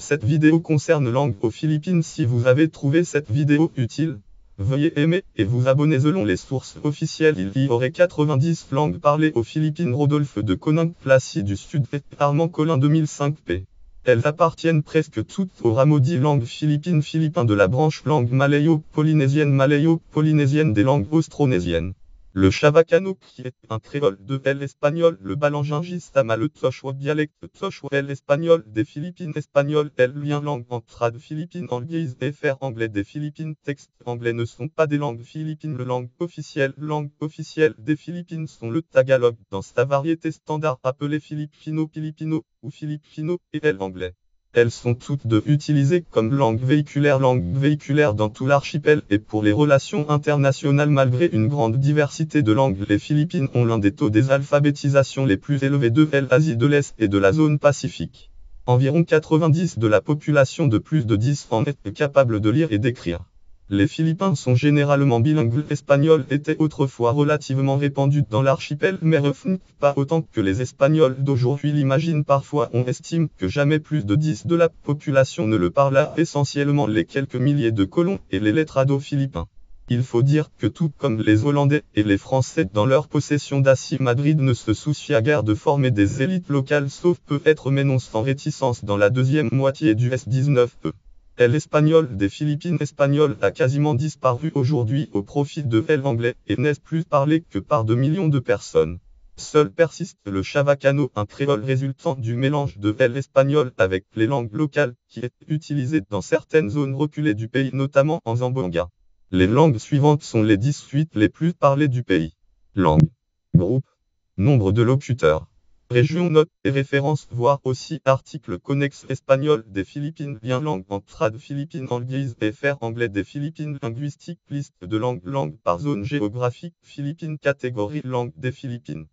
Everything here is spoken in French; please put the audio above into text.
Cette vidéo concerne langue aux Philippines. Si vous avez trouvé cette vidéo utile, veuillez aimer et vous abonner. Selon les sources officielles, il y aurait 90 langues parlées aux Philippines. Rodolphe de Coninck Placide du Sud et Armand Collin 2005 p. Elles appartiennent presque toutes au rameau dit langue philippine philippin de la branche langue malayo-polynésienne des langues austronésiennes. Le chavacano qui est un créole de l'espagnol, le balangingistama, le tsochua dialecte tsochua espagnol des Philippines espagnol, lien langue entre Philippines anglaise et faire anglais des Philippines. Textes anglais ne sont pas des langues philippines. Le langue officielle des Philippines sont le tagalog dans sa variété standard appelée filipino ou filipino et l'anglais. Elles sont toutes deux utilisées comme langue véhiculaire dans tout l'archipel et pour les relations internationales. Malgré une grande diversité de langues, les Philippines ont l'un des taux d'alphabétisation les plus élevés de l'Asie de l'Est et de la zone Pacifique. Environ 90% de la population de plus de 10 ans est capable de lire et d'écrire. Les Philippins sont généralement bilingues. L'espagnol était autrefois relativement répandu dans l'archipel, mais pas autant que les Espagnols d'aujourd'hui l'imaginent parfois. On estime que jamais plus de 10% de la population ne le parla, essentiellement les quelques milliers de colons et les letrados philippins. Il faut dire que tout comme les Hollandais et les Français dans leur possession d'Asie, Madrid ne se soucia guère de former des élites locales, sauf peut-être mais non sans réticence dans la deuxième moitié du S19. L'espagnol des Philippines espagnol a quasiment disparu aujourd'hui au profit de l'anglais et n'est plus parlé que par 2 millions de personnes. Seul persiste le chavacano, un créole résultant du mélange de l'espagnol avec les langues locales, qui est utilisé dans certaines zones reculées du pays, notamment en Zamboanga. Les langues suivantes sont les 18 les plus parlées du pays. Langue. Groupe. Nombre de locuteurs. Région, notes et références, voir aussi article connexe espagnol des Philippines, lien langue entre Philippines anglaise et faire anglais des Philippines, linguistique, liste de langues par zone géographique, Philippines, catégorie langue des Philippines.